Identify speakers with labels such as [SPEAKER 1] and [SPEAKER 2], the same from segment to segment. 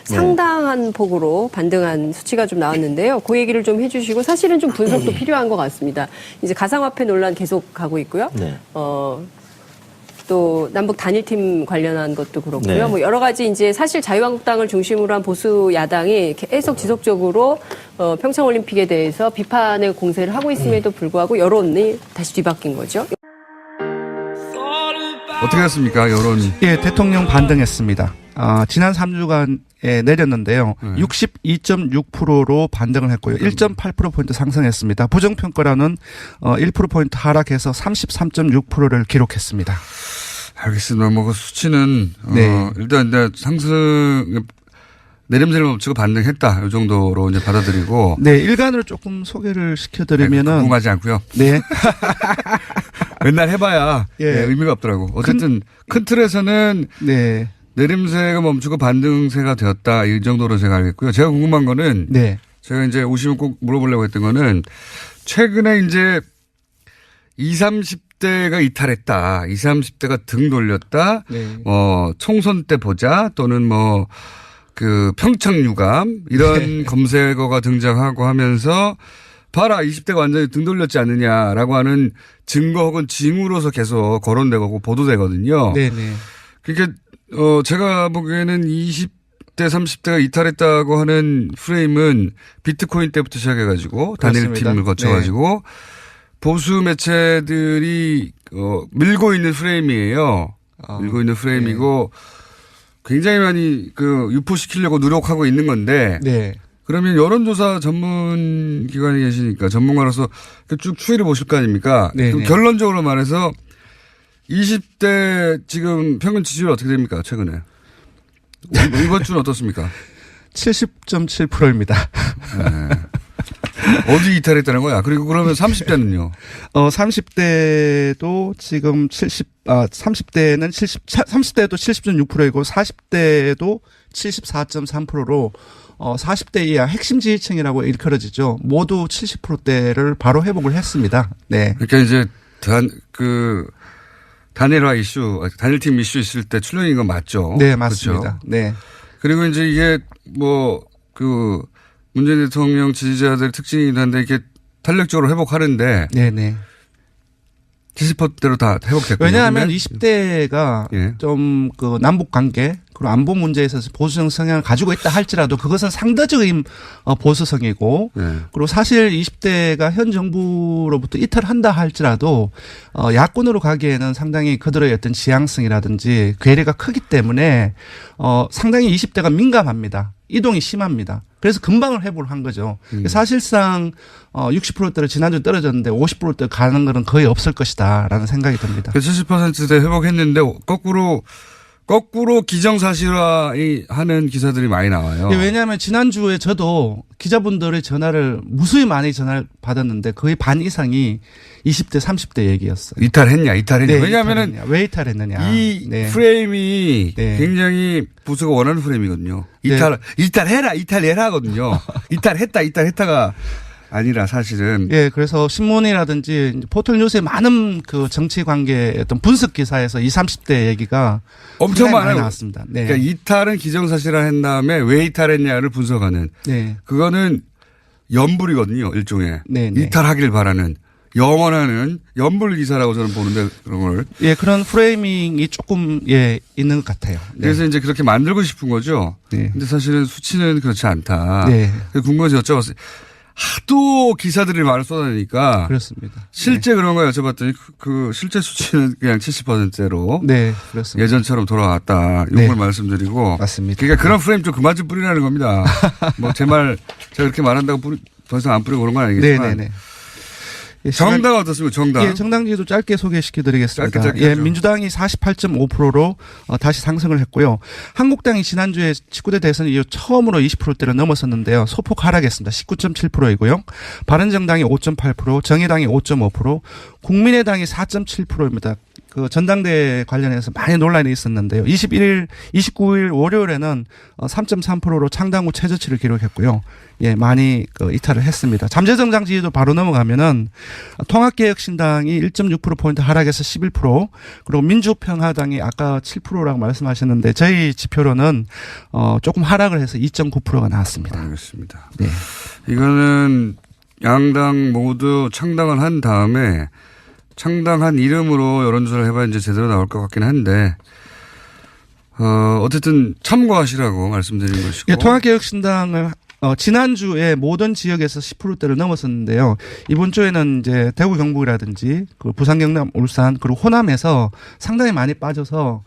[SPEAKER 1] 상당한 폭으로 반등한 수치가 좀 나왔는데요. 그 얘기를 좀 해주시고 사실은 좀 분석도 필요한 것 같습니다. 이제 가상화폐 논란 계속 가고 있고요.
[SPEAKER 2] 네.
[SPEAKER 1] 또 남북 단일팀 관련한 것도 그렇고요.
[SPEAKER 2] 네.
[SPEAKER 1] 뭐 여러 가지 이제 사실 자유한국당을 중심으로 한 보수 야당이 계속 지속적으로 평창올림픽에 대해서 비판의 공세를 하고 있음에도 불구하고 여론이 다시 뒤바뀐 거죠.
[SPEAKER 3] 어떻게 했습니까, 여론이?
[SPEAKER 4] 예, 대통령 반등했습니다. 지난 3주간에 내렸는데요. 62.6%로 반등을 했고요. 1.8%포인트 상승했습니다. 부정평가라는 1%포인트 하락해서 33.6%를 기록했습니다.
[SPEAKER 3] 알겠습니다. 뭐, 그 수치는,
[SPEAKER 4] 네.
[SPEAKER 3] 일단 상승, 내림세를 멈추고 반등했다. 이 정도로 이제 받아들이고.
[SPEAKER 4] 네, 일간으로 조금 소개를 시켜드리면은.
[SPEAKER 3] 궁금하지 않고요.
[SPEAKER 4] 네.
[SPEAKER 3] 맨날 해봐야
[SPEAKER 4] 예.
[SPEAKER 3] 네, 의미가 없더라고. 어쨌든 큰 틀에서는
[SPEAKER 4] 네.
[SPEAKER 3] 내림세가 멈추고 반등세가 되었다. 이 정도로 제가 알겠고요. 제가 궁금한 거는
[SPEAKER 4] 네.
[SPEAKER 3] 제가 이제 오시면 꼭 물어보려고 했던 거는 최근에 이제 20, 30대가 이탈했다. 20, 30대가 등 돌렸다.
[SPEAKER 4] 네.
[SPEAKER 3] 총선 때 보자 또는 뭐 그 평창 유감 이런 검색어가 등장하고 하면서 봐라 20대가 완전히 등 돌렸지 않느냐라고 하는 증거 혹은 징후로서 계속 거론되고 보도되거든요.
[SPEAKER 4] 네네.
[SPEAKER 3] 그러니까 제가 보기에는 20대 30대가 이탈했다고 하는 프레임은 비트코인 때부터 시작해가지고 단일팀을 거쳐가지고 네. 보수 매체들이 밀고 있는 프레임이에요. 밀고 있는 프레임이고 네. 굉장히 많이 유포시키려고 노력하고 있는 건데
[SPEAKER 4] 네.
[SPEAKER 3] 그러면 여론조사 전문 기관에 계시니까 전문가로서 쭉 추이를 보실 거 아닙니까? 그럼 결론적으로 말해서 20대 지금 평균 지지율 어떻게 됩니까? 최근에. 이번 주는 어떻습니까?
[SPEAKER 4] 70.7%입니다.
[SPEAKER 3] 네. 어디 이탈했다는 거야? 그리고 그러면 30대는요?
[SPEAKER 4] 30대도 지금 30대는 30대도 70.6%이고 40대도 74.3%로 40대 이하 핵심 지지층이라고 일컬어지죠. 모두 70%대를 바로 회복을 했습니다. 네.
[SPEAKER 3] 그러니까 이제 단일화 이슈, 단일팀 이슈 있을 때 출렁인 건 맞죠?
[SPEAKER 4] 네, 맞습니다.
[SPEAKER 3] 그렇죠?
[SPEAKER 4] 네.
[SPEAKER 3] 그리고 이제 이게 문재인 대통령 지지자들의 특징이긴 한데 이게 탄력적으로 회복하는데.
[SPEAKER 4] 네네.
[SPEAKER 3] 70%대로 다 회복됐거든요.
[SPEAKER 4] 왜냐하면 20대가
[SPEAKER 3] 예.
[SPEAKER 4] 좀 남북 관계 그리고 안보 문제에 있어서 보수적 성향을 가지고 있다 할지라도 그것은 상대적인 보수성이고
[SPEAKER 3] 예.
[SPEAKER 4] 그리고 사실 20대가 현 정부로부터 이탈한다 할지라도 야권으로 가기에는 상당히 그들의 어떤 지향성이라든지 괴리가 크기 때문에 상당히 20대가 민감합니다. 이동이 심합니다. 그래서 금방을 회복을 한 거죠. 사실상 60%대로 지난주 떨어졌는데 50%대 가는 거는 거의 없을 것이다라는 생각이 듭니다.
[SPEAKER 3] 70%대 회복했는데 거꾸로 기정사실화하는 기사들이 많이 나와요.
[SPEAKER 4] 왜냐하면 지난주에 저도 기자분들의 전화를 무수히 많이 전화를 받았는데 거의 반 이상이 20대 30대 얘기였어요.
[SPEAKER 3] 이탈했냐.
[SPEAKER 4] 네,
[SPEAKER 3] 왜냐하면
[SPEAKER 4] 왜 이탈했느냐.
[SPEAKER 3] 이
[SPEAKER 4] 네.
[SPEAKER 3] 프레임이
[SPEAKER 4] 네.
[SPEAKER 3] 굉장히 보수가 원하는 프레임이거든요.
[SPEAKER 4] 네.
[SPEAKER 3] 이탈해라 하거든요. 이탈했다가 아니라 사실은.
[SPEAKER 4] 예, 그래서 신문이라든지 포털 뉴스에 많은 정치 관계 어떤 분석 기사에서 20, 30대 얘기가
[SPEAKER 3] 엄청 많이
[SPEAKER 4] 나왔습니다. 네.
[SPEAKER 3] 그러니까 이탈은 기정사실화한 다음에 왜 이탈했냐를 분석하는.
[SPEAKER 4] 네.
[SPEAKER 3] 그거는 연불이거든요, 일종의.
[SPEAKER 4] 네, 네.
[SPEAKER 3] 이탈하길 바라는. 영원하는 연불 기사라고 저는 보는데 그런 걸.
[SPEAKER 4] 예, 그런 프레이밍이 조금 있는 것 같아요. 네.
[SPEAKER 3] 그래서 이제 그렇게 만들고 싶은 거죠.
[SPEAKER 4] 네.
[SPEAKER 3] 근데 사실은 수치는 그렇지 않다.
[SPEAKER 4] 네.
[SPEAKER 3] 궁금해서 여쭤봤어요. 하도 기사들이 말을 쏟아내니까.
[SPEAKER 4] 그렇습니다.
[SPEAKER 3] 실제 그런 거 여쭤봤더니 실제 수치는 그냥 70%대로.
[SPEAKER 4] 네, 그렇습니다.
[SPEAKER 3] 예전처럼 돌아왔다. 이걸
[SPEAKER 4] 네.
[SPEAKER 3] 말씀드리고.
[SPEAKER 4] 맞습니다.
[SPEAKER 3] 그러니까 그런 프레임 좀 그만 좀 뿌리라는 겁니다. 뭐 제가 그렇게 말한다고 더 이상 안 뿌리고 그런 건 아니겠지만.
[SPEAKER 4] 네네네.
[SPEAKER 3] 정당 어떻습니까? 정당.
[SPEAKER 4] 예, 정당지도 짧게 소개시켜드리겠습니다.
[SPEAKER 3] 짧게
[SPEAKER 4] 예,
[SPEAKER 3] 하죠.
[SPEAKER 4] 민주당이 48.5%로 다시 상승을 했고요. 한국당이 지난주에 19대 대선 이후 처음으로 20%대를 넘어섰는데요. 소폭 하락했습니다. 19.7%이고요. 바른정당이 5.8%, 정의당이 5.5%, 국민의당이 4.7%입니다. 그 전당대회 관련해서 많이 논란이 있었는데요. 29일 월요일에는 3.3%로 창당 후 최저치를 기록했고요. 예, 많이 그 이탈을 했습니다. 잠재정당 지지도 바로 넘어가면은 통합개혁신당이 1.6%포인트 하락해서 11%, 그리고 민주평화당이 아까 7%라고 말씀하셨는데 저희 지표로는 조금 하락을 해서 2.9%가 나왔습니다.
[SPEAKER 3] 알겠습니다.
[SPEAKER 4] 네.
[SPEAKER 3] 이거는 양당 모두 창당을 한 다음에 창당한 이름으로 여론조사를 해봐야 이제 제대로 나올 것 같긴 한데, 어쨌든 참고하시라고 말씀드린 것이고.
[SPEAKER 4] 예, 통합개혁신당을 지난주에 모든 지역에서 10%대를 넘었었는데요. 이번 주에는 이제 대구 경북이라든지 그 부산 경남 울산 그리고 호남에서 상당히 많이 빠져서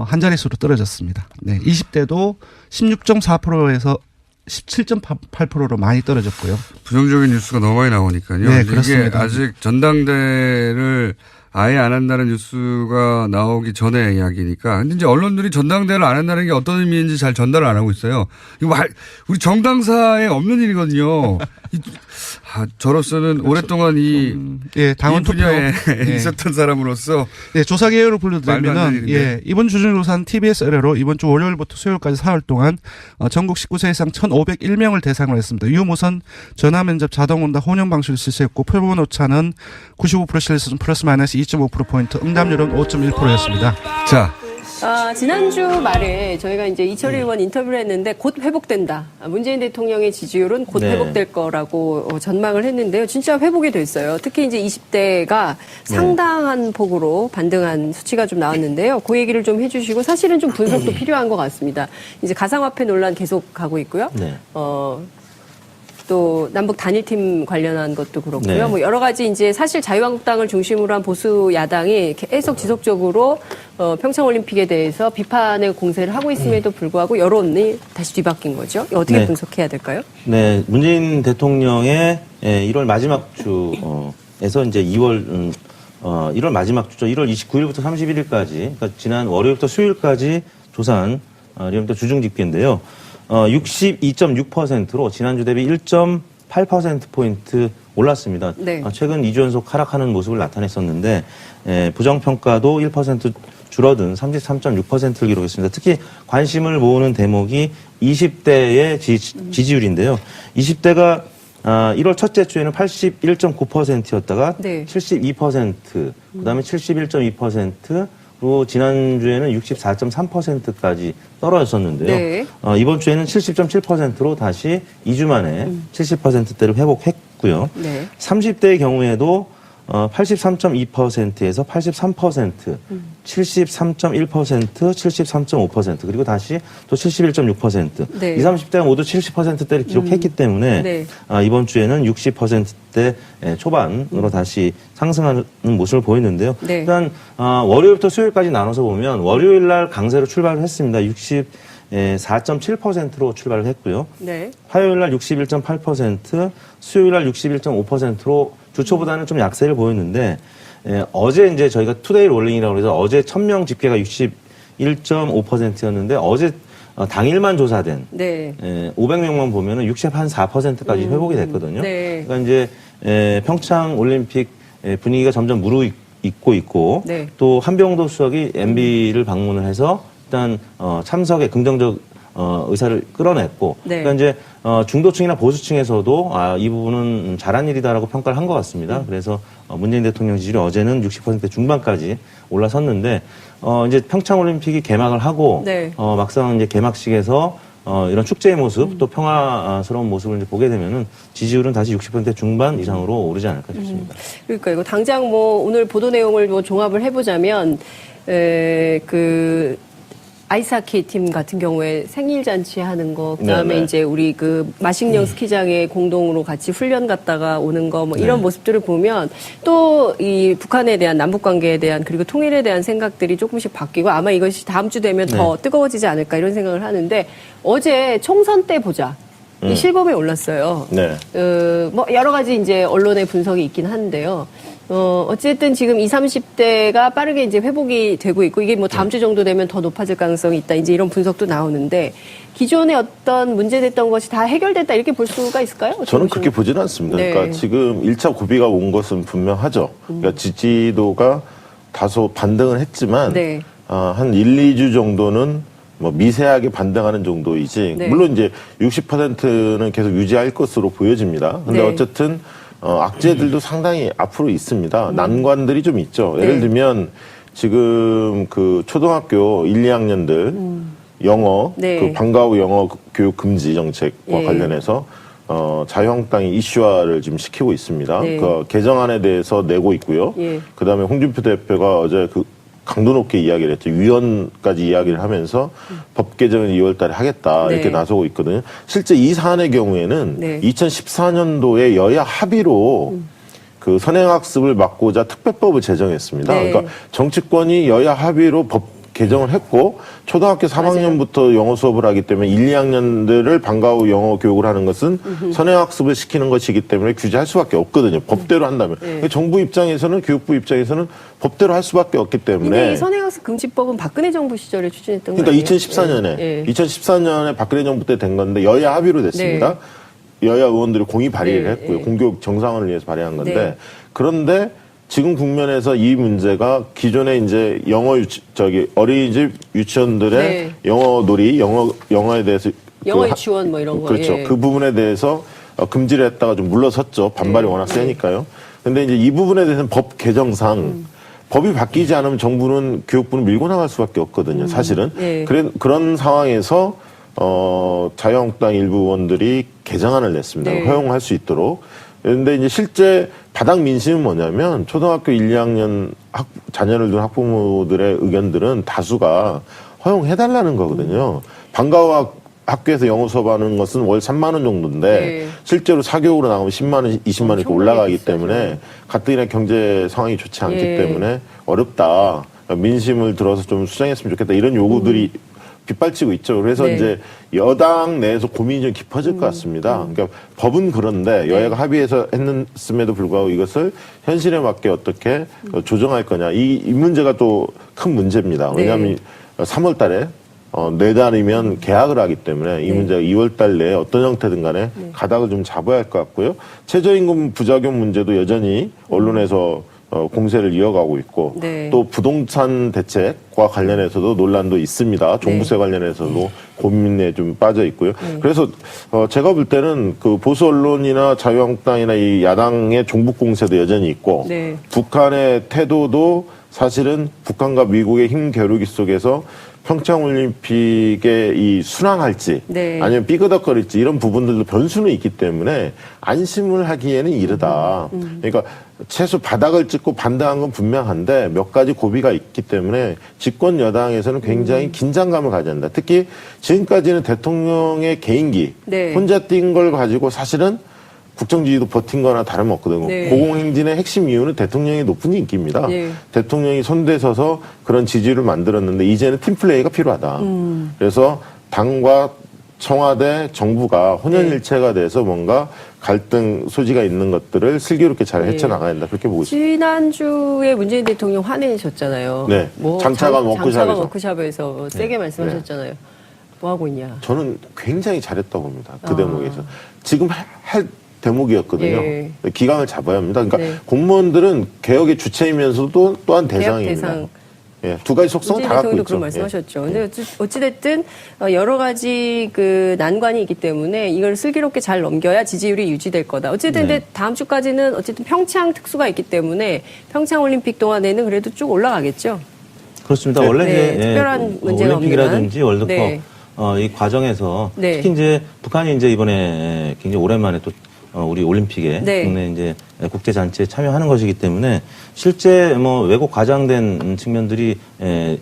[SPEAKER 4] 한 자릿수로 떨어졌습니다. 네, 20대도 16.4%에서 17.8%로 많이 떨어졌고요.
[SPEAKER 3] 부정적인 뉴스가 너무 많이 나오니까요.
[SPEAKER 4] 네,
[SPEAKER 3] 이게
[SPEAKER 4] 그렇습니다.
[SPEAKER 3] 아직 전당대회를 아예 안 한다는 뉴스가 나오기 전에 이야기니까. 근데 이제 언론들이 전당대회를 안 한다는 게 어떤 의미인지 잘 전달을 안 하고 있어요. 이거 우리 정당사에 없는 일이거든요. 저로서는 오랫동안
[SPEAKER 4] 예, 당원
[SPEAKER 3] 이 분야에
[SPEAKER 4] 예.
[SPEAKER 3] 있었던 사람으로서
[SPEAKER 4] 네, 조사 개요를
[SPEAKER 3] 말도 안
[SPEAKER 4] 불러드리면은
[SPEAKER 3] 되는
[SPEAKER 4] 예, 이번 주중조사는 TBS 의뢰로 이번 주 월요일부터 수요일까지 4일 동안 전국 19세 이상 1,501명을 대상으로 했습니다. 유무선 전화면접 자동응답 혼용 방식을 실시했고 표본 오차는 95% 실수 플러스 마이너스 2.5%포인트, 응답률은 5.1%였습니다.
[SPEAKER 3] 자,
[SPEAKER 1] 지난주 말에 저희가 이제 이철희 의원 인터뷰를 했는데 곧 회복된다. 문재인 대통령의 지지율은 곧
[SPEAKER 2] 네.
[SPEAKER 1] 회복될 거라고 전망을 했는데요. 진짜 회복이 됐어요. 특히 이제 20대가 상당한 폭으로 반등한 수치가 좀 나왔는데요. 그 얘기를 좀 해주시고 사실은 좀 분석도 필요한 것 같습니다. 이제 가상화폐 논란 계속 가고 있고요.
[SPEAKER 2] 네.
[SPEAKER 1] 또 남북 단일팀 관련한 것도 그렇고요.
[SPEAKER 2] 네.
[SPEAKER 1] 뭐 여러 가지 이제 사실 자유한국당을 중심으로 한 보수 야당이 계속 지속적으로 평창올림픽에 대해서 비판의 공세를 하고 있음에도 불구하고 여론이 다시 뒤바뀐 거죠. 어떻게
[SPEAKER 2] 네.
[SPEAKER 1] 분석해야 될까요?
[SPEAKER 2] 네, 문재인 대통령의 1월 마지막 주에서 이제 1월 마지막 주죠. 1월 29일부터 31일까지, 그러니까 지난 월요일부터 수요일까지 조사한 리얼미터 주중 집계인데요. 62.6%로 지난주 대비 1.8%포인트 올랐습니다.
[SPEAKER 1] 네.
[SPEAKER 2] 최근 2주 연속 하락하는 모습을 나타냈었는데, 부정평가도 1% 줄어든 33.6%를 기록했습니다. 특히 관심을 모으는 대목이 20대의 지지율인데요. 20대가 1월 첫째 주에는 81.9%였다가
[SPEAKER 1] 네.
[SPEAKER 2] 72%, 그다음에 71.2%, 그리고 지난주에는 64.3%까지 떨어졌었는데요.
[SPEAKER 1] 네.
[SPEAKER 2] 이번 주에는 70.7%로 다시 2주 만에 70%대를 회복했고요.
[SPEAKER 1] 네.
[SPEAKER 2] 30대의 경우에도 83.2%에서 83%, 73.1%, 73.5%, 그리고 다시 또 71.6%.
[SPEAKER 1] 네.
[SPEAKER 2] 20, 30대가 모두 70%대를 기록했기 때문에
[SPEAKER 1] 네.
[SPEAKER 2] 이번 주에는 60%대 초반으로 다시 상승하는 모습을 보이는데요.
[SPEAKER 1] 네.
[SPEAKER 2] 일단 월요일부터 수요일까지 나눠서 보면 월요일 날 강세로 출발을 했습니다. 4.7%로 출발을 했고요.
[SPEAKER 1] 네.
[SPEAKER 2] 화요일 날 61.8%, 수요일 날 61.5%로 주초보다는 좀 약세를 보였는데, 어제 이제 저희가 투데이 롤링이라고 해서 어제 1000명 집계가 61.5%였는데 어제 당일만 조사된
[SPEAKER 1] 네.
[SPEAKER 2] 500명만 보면은 64%까지 회복이 됐거든요.
[SPEAKER 1] 네.
[SPEAKER 2] 그러니까 이제 평창 올림픽 분위기가 점점 무르익고 있고,
[SPEAKER 1] 네.
[SPEAKER 2] 또 한병도 수석이 MB를 방문을 해서 일단 참석에 긍정적 의사를 끌어냈고,
[SPEAKER 1] 네.
[SPEAKER 2] 그러니까 이제 중도층이나 보수층에서도 이 부분은 잘한 일이다라고 평가를 한 것 같습니다. 그래서 문재인 대통령 지지율이 어제는 60% 중반까지 올라섰는데, 이제 평창 올림픽이 개막을 하고
[SPEAKER 1] 네.
[SPEAKER 2] 막상 이제 개막식에서 이런 축제의 모습, 또 평화스러운 모습을 이제 보게 되면은 지지율은 다시 60% 중반 이상으로 오르지 않을까 싶습니다.
[SPEAKER 1] 그러니까 이거 당장 뭐 오늘 보도 내용을 뭐 종합을 해보자면 아이스하키 팀 같은 경우에 생일 잔치 하는 거, 그다음에
[SPEAKER 2] 네네.
[SPEAKER 1] 이제 우리 그 마식령 스키장에 공동으로 같이 훈련 갔다가 오는 거, 뭐 이런
[SPEAKER 2] 네.
[SPEAKER 1] 모습들을 보면 또 이 북한에 대한 남북 관계에 대한 그리고 통일에 대한 생각들이 조금씩 바뀌고 아마 이것이 다음 주 되면 더 뜨거워지지 않을까 이런 생각을 하는데 어제 총선 때 보자. 이 실검에 올랐어요.
[SPEAKER 2] 네.
[SPEAKER 1] 뭐 여러 가지 이제 언론의 분석이 있긴 한데요. 어쨌든 지금 20, 30대가 빠르게 이제 회복이 되고 있고 이게 뭐 다음 주 정도 되면 더 높아질 가능성이 있다. 이제 이런 분석도 나오는데 기존에 어떤 문제됐던 것이 다 해결됐다 이렇게 볼 수가 있을까요?
[SPEAKER 5] 저는 그렇게 보지는 않습니다.
[SPEAKER 1] 네.
[SPEAKER 5] 그러니까 지금 1차 고비가 온 것은 분명하죠. 그러니까 지지도가 다소 반등을 했지만
[SPEAKER 1] 네.
[SPEAKER 5] 한 1, 2주 정도는 뭐 미세하게 반등하는 정도이지
[SPEAKER 1] 네.
[SPEAKER 5] 물론 이제 60%는 계속 유지할 것으로 보여집니다. 근데
[SPEAKER 1] 네.
[SPEAKER 5] 어쨌든 악재들도 상당히 앞으로 있습니다. 난관들이 좀 있죠. 예를
[SPEAKER 1] 네.
[SPEAKER 5] 들면 지금 그 초등학교 1, 2학년들 영어
[SPEAKER 1] 네.
[SPEAKER 5] 그 방과 후 영어 교육 금지 정책과
[SPEAKER 1] 예.
[SPEAKER 5] 관련해서 자유한국당이 이슈화를 지금 시키고 있습니다.
[SPEAKER 1] 네.
[SPEAKER 5] 그 개정안에 대해서 내고 있고요.
[SPEAKER 1] 예.
[SPEAKER 5] 그다음에 홍준표 대표가 어제 그 강도 높게 이야기를 했죠. 위원까지 이야기를 하면서 법 개정을 2월 달에 하겠다
[SPEAKER 1] 네.
[SPEAKER 5] 이렇게 나서고 있거든요. 실제 이 사안의 경우에는
[SPEAKER 1] 네.
[SPEAKER 5] 2014년도에 여야 합의로 그 선행학습을 막고자 특별법을 제정했습니다.
[SPEAKER 1] 네.
[SPEAKER 5] 그러니까 정치권이 여야 합의로 법 개정을 했고 초등학교 3학년부터 영어 수업을 하기 때문에 1, 2학년들을 방과 후 영어 교육을 하는 것은 선행학습을 시키는 것이기 때문에 규제할 수밖에 없거든요. 법대로 한다면.
[SPEAKER 1] 네.
[SPEAKER 5] 정부 입장에서는 교육부 입장에서는 법대로 할 수밖에 없기
[SPEAKER 1] 근데
[SPEAKER 5] 때문에
[SPEAKER 1] 이 선행학습 금지법은 박근혜 정부 시절에 추진했던 거
[SPEAKER 5] 그러니까
[SPEAKER 1] 아니에요?
[SPEAKER 5] 2014년에
[SPEAKER 1] 예.
[SPEAKER 5] 2014년에 박근혜 정부 때 된 건데 여야 합의로 됐습니다. 여야 의원들이 공의 발의를
[SPEAKER 1] 네,
[SPEAKER 5] 했고요.
[SPEAKER 1] 네.
[SPEAKER 5] 공교육 정상화를 위해서 발의한 건데
[SPEAKER 1] 네.
[SPEAKER 5] 그런데 지금 국면에서 이 문제가 기존에 이제 어린이집 유치원들의
[SPEAKER 1] 네.
[SPEAKER 5] 영어 놀이, 영어에 대해서
[SPEAKER 1] 영어
[SPEAKER 5] 그
[SPEAKER 1] 유치원 뭐 이런 거.
[SPEAKER 5] 그렇죠.
[SPEAKER 1] 예.
[SPEAKER 5] 그 부분에 대해서 금지를 했다가 좀 물러섰죠. 반발이
[SPEAKER 1] 네.
[SPEAKER 5] 워낙 세니까요. 근데 이제 이 부분에 대해서는 법 개정상 법이 바뀌지 않으면 정부는 교육부는 밀고 나갈 수밖에 없거든요. 사실은.
[SPEAKER 1] 네.
[SPEAKER 5] 그런 상황에서 자유한국당 일부 의원들이 개정안을 냈습니다.
[SPEAKER 1] 네.
[SPEAKER 5] 허용할 수 있도록. 그런데 이제 실제 바닥 민심은 뭐냐면 초등학교 1, 2학년 자녀를 둔 학부모들의 의견들은 다수가 허용해달라는 거거든요. 방과 후 학교에서 영어 수업하는 것은 월 3만 원 정도인데
[SPEAKER 1] 네.
[SPEAKER 5] 실제로 사교육으로 나가면 10만 원, 20만 원 이렇게
[SPEAKER 1] 엄청나게
[SPEAKER 5] 올라가기
[SPEAKER 1] 비싸죠.
[SPEAKER 5] 때문에 가뜩이나 경제 상황이 좋지 않기
[SPEAKER 1] 예.
[SPEAKER 5] 때문에 어렵다. 민심을 들어서 좀 수정했으면 좋겠다. 이런 요구들이 빗발치고 있죠. 그래서
[SPEAKER 1] 네.
[SPEAKER 5] 이제 여당 내에서 고민이 좀 깊어질 것 같습니다. 그러니까 법은 그런데 여야가 합의해서 했음에도 불구하고 이것을 현실에 맞게 어떻게 조정할 거냐. 이 문제가 또 큰 문제입니다. 왜냐하면 3월 달에 내달이면 개학을 하기 때문에 이 문제가 2월 달 내에 어떤 형태든 간에 가닥을 좀 잡아야 할 것 같고요. 최저임금 부작용 문제도 여전히 언론에서 공세를 이어가고 있고
[SPEAKER 1] 네.
[SPEAKER 5] 또 부동산 대책과 관련해서도 논란도 있습니다. 종부세 관련해서도 고민에 좀 빠져 있고요. 그래서 제가 볼 때는 그 보수 언론이나 자유한국당이나 이 야당의 종북 공세도 여전히 있고
[SPEAKER 1] 네.
[SPEAKER 5] 북한의 태도도 사실은 북한과 미국의 힘 겨루기 속에서 평창올림픽에 이 순항할지
[SPEAKER 1] 네.
[SPEAKER 5] 아니면 삐그덕거릴지 이런 부분들도 변수는 있기 때문에 안심을 하기에는 이르다. 그러니까 최소 바닥을 찍고 반등한 건 분명한데 몇 가지 고비가 있기 때문에 집권 여당에서는 굉장히 긴장감을 가져야 한다. 특히 지금까지는 대통령의 개인기
[SPEAKER 1] 네.
[SPEAKER 5] 혼자 뛴 걸 가지고 사실은 국정지지도 버틴 거나 다름없거든요.
[SPEAKER 1] 네.
[SPEAKER 5] 고공행진의 핵심 이유는 대통령의 높은 인기입니다.
[SPEAKER 1] 네.
[SPEAKER 5] 대통령이 손대서서 그런 지지를 만들었는데 이제는 팀플레이가 필요하다. 그래서 당과 청와대, 정부가 혼연일체가 돼서 뭔가 갈등 소지가 있는 것들을 슬기롭게 잘 헤쳐나가야 된다. 그렇게 보고 있습니다.
[SPEAKER 1] 지난주에 문재인 대통령 화내셨잖아요.
[SPEAKER 5] 네. 장차관 워크숍에서.
[SPEAKER 1] 워크숍에서 세게 말씀하셨잖아요. 뭐 하고 있냐.
[SPEAKER 5] 저는 굉장히 잘했다고 봅니다. 그 대목에서. 지금 할 대목이었거든요.
[SPEAKER 1] 예.
[SPEAKER 5] 기강을 잡아야 합니다. 그러니까
[SPEAKER 1] 네.
[SPEAKER 5] 공무원들은 개혁의 주체이면서도 또한
[SPEAKER 1] 대학
[SPEAKER 5] 대상입니다.
[SPEAKER 1] 대상.
[SPEAKER 5] 예, 두 가지 속성을
[SPEAKER 1] 문재인
[SPEAKER 5] 다 갖고
[SPEAKER 1] 대통령도
[SPEAKER 5] 있죠.
[SPEAKER 1] 그런 말씀하셨죠. 근데 어찌됐든 여러 가지 그 난관이 있기 때문에 이걸 슬기롭게 잘 넘겨야 지지율이 유지될 거다. 어쨌든 근데 다음 주까지는 어쨌든 평창 특수가 있기 때문에 평창 올림픽 동안에는 그래도 쭉 올라가겠죠.
[SPEAKER 2] 그렇습니다.
[SPEAKER 5] 네.
[SPEAKER 2] 원래
[SPEAKER 1] 네,
[SPEAKER 2] 이제
[SPEAKER 1] 특별한 문제가
[SPEAKER 2] 올림픽이라든지
[SPEAKER 1] 없는.
[SPEAKER 2] 월드컵
[SPEAKER 1] 네.
[SPEAKER 2] 이 과정에서
[SPEAKER 1] 네.
[SPEAKER 2] 특히 이제 북한이 이제 이번에 굉장히 오랜만에 또 우리 올림픽에
[SPEAKER 1] 네.
[SPEAKER 2] 국내 이제 국제 잔치에 참여하는 것이기 때문에 실제 뭐 왜곡 과장된 측면들이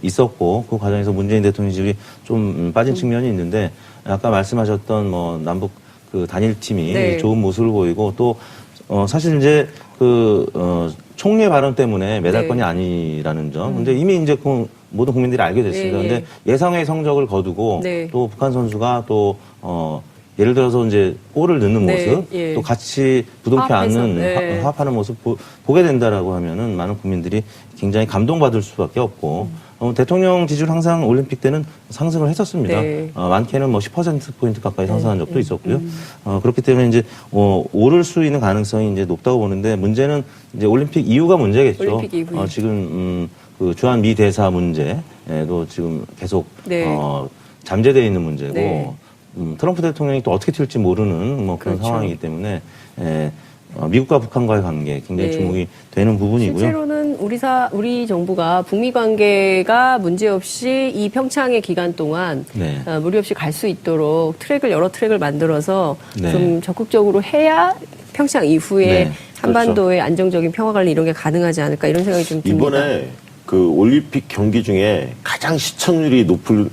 [SPEAKER 2] 있었고 그 과정에서 문재인 대통령 지지율이 좀 빠진 측면이 있는데 아까 말씀하셨던 뭐 남북 그 단일팀이
[SPEAKER 1] 네.
[SPEAKER 2] 좋은 모습을 보이고 또 사실 이제 총리의 발언 때문에 메달권이
[SPEAKER 1] 네.
[SPEAKER 2] 아니라는 점. 근데 이미 이제 모든 국민들이 알게 됐습니다.
[SPEAKER 1] 예, 예.
[SPEAKER 2] 근데 예상의 성적을 거두고
[SPEAKER 1] 네.
[SPEAKER 2] 또 북한 선수가 또 예를 들어서 이제 골을 넣는
[SPEAKER 1] 네,
[SPEAKER 2] 모습,
[SPEAKER 1] 예.
[SPEAKER 2] 또 같이 부둥켜
[SPEAKER 1] 화합해서,
[SPEAKER 2] 안는
[SPEAKER 1] 네.
[SPEAKER 2] 화합하는 모습 보게 된다라고 하면은 많은 국민들이 굉장히 감동받을 수밖에 없고 대통령 지지율 항상 올림픽 때는 상승을 했었습니다.
[SPEAKER 1] 네.
[SPEAKER 2] 많게는 뭐 10%포인트 가까이 상승한 적도 있었고요. 그렇기 때문에 이제 오를 수 있는 가능성이 이제 높다고 보는데 문제는 이제 올림픽 이후가 문제겠죠.
[SPEAKER 1] 올림픽 이후에.
[SPEAKER 2] 지금 그 주한 미 대사 문제도 지금 계속
[SPEAKER 1] 네.
[SPEAKER 2] 잠재되어 있는 문제고
[SPEAKER 1] 네.
[SPEAKER 2] 트럼프 대통령이 또 어떻게 튈지 모르는 뭐 그런
[SPEAKER 1] 그렇죠.
[SPEAKER 2] 상황이기 때문에 미국과 북한과의 관계 굉장히
[SPEAKER 1] 네.
[SPEAKER 2] 주목이 되는 부분이고요.
[SPEAKER 1] 실제로는 우리 정부가 북미 관계가 문제없이 이 평창의 기간 동안
[SPEAKER 2] 네.
[SPEAKER 1] 무리 없이 갈 수 있도록 여러 트랙을 만들어서
[SPEAKER 2] 네.
[SPEAKER 1] 좀 적극적으로 해야 평창 이후에
[SPEAKER 2] 네.
[SPEAKER 1] 한반도의 안정적인 평화 관리 이런 게 가능하지 않을까 이런 생각이 좀 듭니다.
[SPEAKER 5] 이번에 그 올림픽 경기 중에 가장 시청률이 높은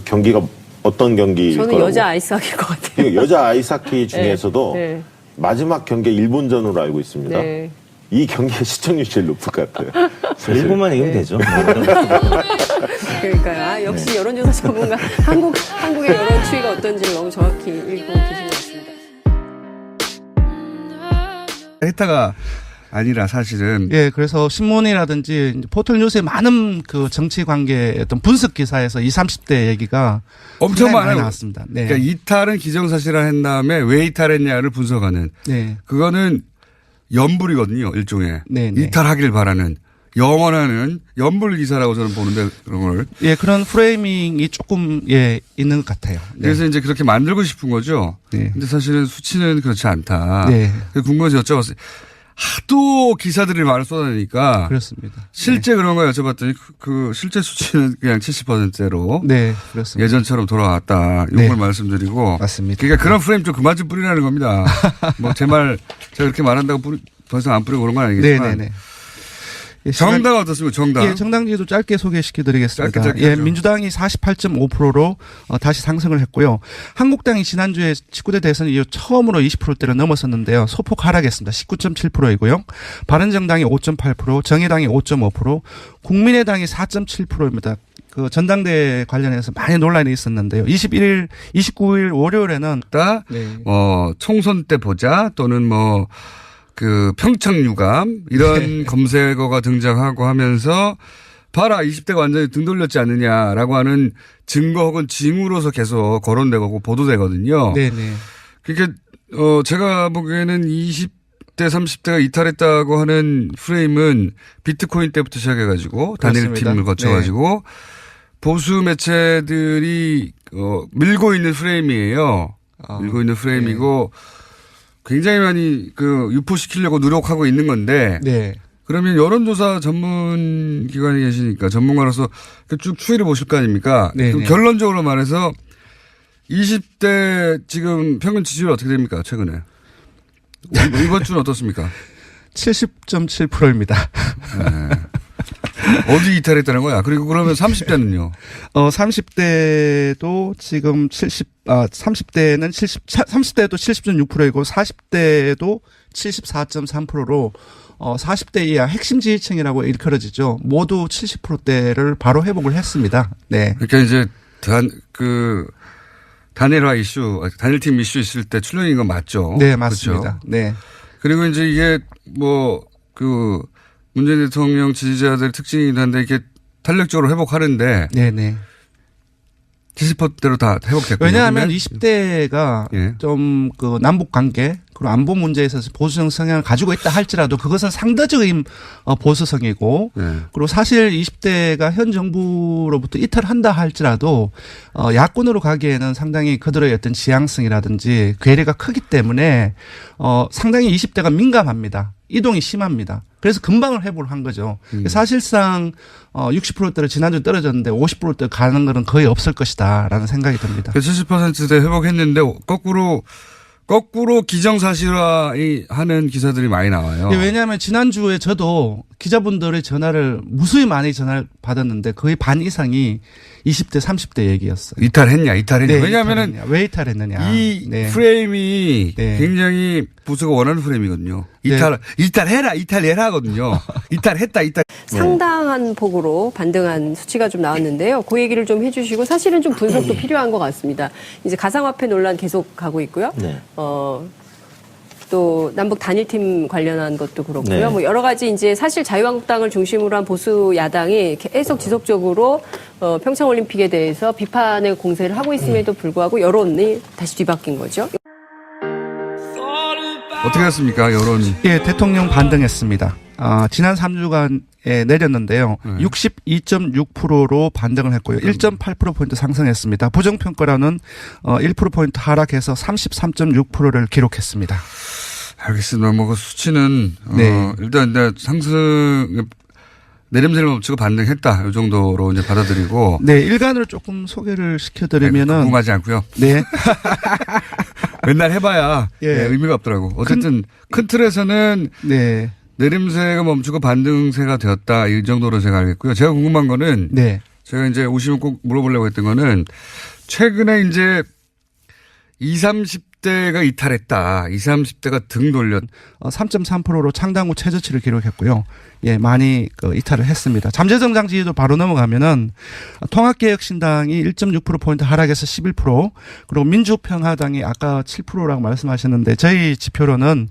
[SPEAKER 5] 경기가 어떤 경기일
[SPEAKER 1] 저는
[SPEAKER 5] 거라고?
[SPEAKER 1] 여자 아이스하키일 것 같아요.
[SPEAKER 5] 여자 아이스하키 중에서도
[SPEAKER 1] 네.
[SPEAKER 5] 마지막 경기 일본전으로 알고 있습니다.
[SPEAKER 1] 네.
[SPEAKER 5] 이 경기의 시청률이 제일 높을 것 같아요. 사실.
[SPEAKER 2] 일본만 이기면 되죠.
[SPEAKER 1] 그러니까요. 역시 여론조사 전문가 한국의 여론 추이가 어떤지를 너무 정확히 읽고 계신 것 같습니다.
[SPEAKER 3] 해타가 아니라 사실은
[SPEAKER 4] 예, 그래서 신문이라든지 이제 포털 뉴스에 많은 그 정치 관계 어떤 분석 기사에서 20, 30대 얘기가
[SPEAKER 3] 엄청
[SPEAKER 4] 상당히 많이
[SPEAKER 3] 많아요.
[SPEAKER 4] 나왔습니다. 네.
[SPEAKER 3] 그러니까 이탈은 기정사실화 한 다음에 왜 이탈했냐를 분석하는
[SPEAKER 4] 네.
[SPEAKER 3] 그거는 연불이거든요. 일종의
[SPEAKER 4] 네, 네.
[SPEAKER 3] 이탈하길 바라는 영원하는 연불 기사라고 저는 보는데 그런 걸.
[SPEAKER 4] 예, 그런 프레이밍이 조금 있는 것 같아요. 네.
[SPEAKER 3] 그래서 이제 그렇게 만들고 싶은 거죠.
[SPEAKER 4] 네.
[SPEAKER 3] 근데 사실은 수치는 그렇지 않다.
[SPEAKER 4] 네.
[SPEAKER 3] 그래서 궁금해서 여쭤봤어요. 하도 기사들이 말을 쏟아내니까
[SPEAKER 4] 그렇습니다.
[SPEAKER 3] 실제 그런 거 여쭤봤더니 그 실제 수치는 그냥 70%로
[SPEAKER 4] 네, 그렇습니다.
[SPEAKER 3] 예전처럼 돌아왔다.
[SPEAKER 4] 네.
[SPEAKER 3] 이걸 말씀드리고.
[SPEAKER 4] 맞습니다.
[SPEAKER 3] 그러니까 그런 프레임 좀 그만 좀 뿌리라는 겁니다. 뭐 제 말 제가 그렇게 말한다고 더 이상 안 뿌리고 그런 건 아니겠지만.
[SPEAKER 4] 네네네.
[SPEAKER 3] 정당 어떻습니까? 정당.
[SPEAKER 4] 예, 정당지도 짧게 소개시켜드리겠습니다.
[SPEAKER 3] 짧게
[SPEAKER 4] 예,
[SPEAKER 3] 하죠.
[SPEAKER 4] 민주당이 48.5%로 다시 상승을 했고요. 한국당이 지난주에 19대 대선 이후 처음으로 20%대를 넘었었는데요. 소폭 하락했습니다. 19.7%이고요. 바른정당이 5.8%, 정의당이 5.5%, 국민의당이 4.7%입니다. 그 전당대회 관련해서 많이 논란이 있었는데요. 29일 월요일에는
[SPEAKER 3] 네. 총선 때 보자 또는 그 평창 유감 이런 검색어가 등장하고 하면서 봐라 20대가 완전히 등 돌렸지 않느냐라고 하는 증거 혹은 징후로서 계속 거론되고 보도되거든요.
[SPEAKER 4] 네네.
[SPEAKER 3] 그러니까 제가 보기에는 20대 30대가 이탈했다고 하는 프레임은 비트코인 때부터 시작해가지고 단일
[SPEAKER 4] 그렇습니다.
[SPEAKER 3] 팀을 거쳐가지고 보수 매체들이 밀고 있는 프레임이에요. 밀고 있는 프레임이고 굉장히 많이 유포시키려고 노력하고 있는 건데.
[SPEAKER 4] 네.
[SPEAKER 3] 그러면 여론조사 전문 기관에 계시니까 전문가로서 쭉 추이를 보실 거 아닙니까?
[SPEAKER 4] 네.
[SPEAKER 3] 그럼 결론적으로 말해서 20대 지금 평균 지지율 어떻게 됩니까? 최근에. 이번 주는 어떻습니까?
[SPEAKER 4] 70.7%입니다.
[SPEAKER 3] 네. 어디 이탈했다는 거야? 그리고 그러면 30대는요?
[SPEAKER 4] 30대도 지금 30대는 30대도 70.6%이고 40대도 74.3%로 40대 이하 핵심 지지층이라고 일컬어지죠. 모두 70%대를 바로 회복을 했습니다. 네.
[SPEAKER 3] 그러니까 이제 단일화 이슈, 단일팀 이슈 있을 때 출렁인 건 맞죠?
[SPEAKER 4] 네, 맞습니다.
[SPEAKER 3] 그렇죠?
[SPEAKER 4] 네.
[SPEAKER 3] 그리고 이제 이게 문재인 대통령 지지자들의 특징이긴 한데 이게 탄력적으로 회복하는데.
[SPEAKER 4] 네네.
[SPEAKER 3] 70%대로 다 회복됐거든요.
[SPEAKER 4] 왜냐하면 20대가
[SPEAKER 3] 예.
[SPEAKER 4] 좀 남북 관계 그리고 안보 문제에 있어서 보수적 성향을 가지고 있다 할지라도 그것은 상대적인 보수성이고
[SPEAKER 3] 예.
[SPEAKER 4] 그리고 사실 20대가 현 정부로부터 이탈한다 할지라도 야권으로 가기에는 상당히 그들의 어떤 지향성이라든지 괴리가 크기 때문에 상당히 20대가 민감합니다. 이동이 심합니다. 그래서 금방을 회복을 한 거죠. 사실상 60%대로 지난주 떨어졌는데 50%대 가는 거는 거의 없을 것이다라는 생각이 듭니다.
[SPEAKER 3] 70%대 회복했는데 거꾸로 기정사실화하는 기사들이 많이 나와요.
[SPEAKER 4] 예, 왜냐하면 지난주에 저도 기자분들의 무수히 많이 전화를 받았는데 거의 반 이상이 20대, 30대 얘기였어요.
[SPEAKER 3] 이탈했냐.
[SPEAKER 4] 네,
[SPEAKER 3] 왜냐하면은
[SPEAKER 4] 이탈했냐. 왜 이탈했느냐.
[SPEAKER 3] 이
[SPEAKER 4] 네.
[SPEAKER 3] 프레임이
[SPEAKER 4] 네.
[SPEAKER 3] 굉장히 보수가 원하는 프레임이거든요. 이탈해라거든요. 이탈했다.
[SPEAKER 1] 상당한 폭으로 반등한 수치가 좀 나왔는데요. 그 얘기를 좀 해주시고 사실은 좀 분석도 필요한 것 같습니다. 이제 가상화폐 논란 계속 가고 있고요.
[SPEAKER 2] 네.
[SPEAKER 1] 또 남북 단일팀 관련한 것도 그렇고요.
[SPEAKER 2] 네.
[SPEAKER 1] 여러 가지 이제 사실 자유한국당을 중심으로 한 보수 야당이 계속 지속적으로 평창올림픽에 대해서 비판의 공세를 하고 있음에도 불구하고 여론이 다시 뒤바뀐 거죠.
[SPEAKER 3] 어떻게 했습니까? 여론이.
[SPEAKER 4] 예, 대통령 반등했습니다. 지난 3주간 내렸는데요. 62.6%로 반등을 했고요. 1.8%포인트 상승했습니다. 부정평가로는 1%포인트 하락해서 33.6%를 기록했습니다.
[SPEAKER 3] 알겠습니다. 뭐 그 수치는
[SPEAKER 4] 네.
[SPEAKER 3] 일단 상승 내림세를 멈추고 반등했다. 이 정도로 이제 받아들이고.
[SPEAKER 4] 네, 일간으로 조금 소개를 시켜드리면은
[SPEAKER 3] 궁금하지 않고요.
[SPEAKER 4] 네.
[SPEAKER 3] 맨날 해봐야
[SPEAKER 4] 예.
[SPEAKER 3] 의미가 없더라고. 어쨌든 큰 틀에서는
[SPEAKER 4] 네.
[SPEAKER 3] 내림세가 멈추고 반등세가 되었다. 이 정도로 제가 알겠고요. 제가 궁금한 거는
[SPEAKER 4] 네.
[SPEAKER 3] 제가 이제 오시면 꼭 물어보려고 했던 거는 최근에 이제 20, 30대가 이탈했다. 20, 30대가 등 돌렸.
[SPEAKER 4] 3.3%로 창당 후 최저치를 기록했고요. 예, 많이 이탈을 했습니다. 잠재정당 지지도 바로 넘어가면은 통합개혁신당이 1.6%포인트 하락해서 11%, 그리고 민주평화당이 아까 7%라고 말씀하셨는데 저희 지표로는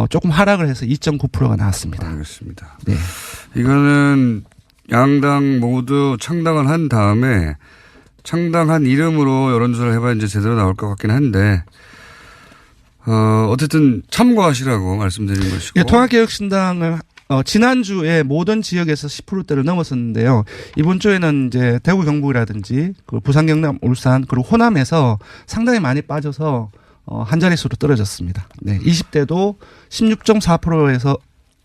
[SPEAKER 4] 조금 하락을 해서 2.9%가 나왔습니다.
[SPEAKER 3] 알겠습니다.
[SPEAKER 4] 네.
[SPEAKER 3] 이거는 양당 모두 창당을 한 다음에 창당한 이름으로 여론조사를 해봐야 이제 제대로 나올 것 같긴 한데, 어쨌든 참고하시라고 말씀드린 것이고.
[SPEAKER 4] 예, 통합개혁신당을 지난주에 모든 지역에서 10%대를 넘었었는데요. 이번 주에는 이제 대구 경북이라든지 그 부산 경남 울산 그리고 호남에서 상당히 많이 빠져서 한 자릿수로 떨어졌습니다. 네. 20대도 16.4%에서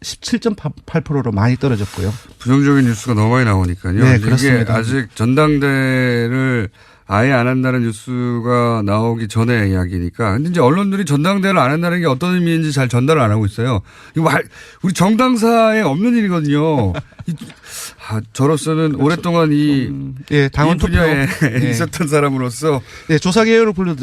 [SPEAKER 4] 17.8%로 많이 떨어졌고요.
[SPEAKER 3] 부정적인 뉴스가 너무 많이 나오니까요.
[SPEAKER 4] 네,
[SPEAKER 3] 이게
[SPEAKER 4] 그렇습니다.
[SPEAKER 3] 아직 전당대를 아예 안 한다는 뉴스가 나오기 전에 이야기니까. 근데 이제 언론들이 전당대를 안 한다는 게 어떤 의미인지 잘 전달을 안 하고 있어요. 이거 우리 정당사에 없는 일이거든요. 저로서는 오랫동안 이
[SPEAKER 4] 예, 당원 투표
[SPEAKER 3] 분야에 있었던 사람으로서
[SPEAKER 4] 네, 조사 개요를 불러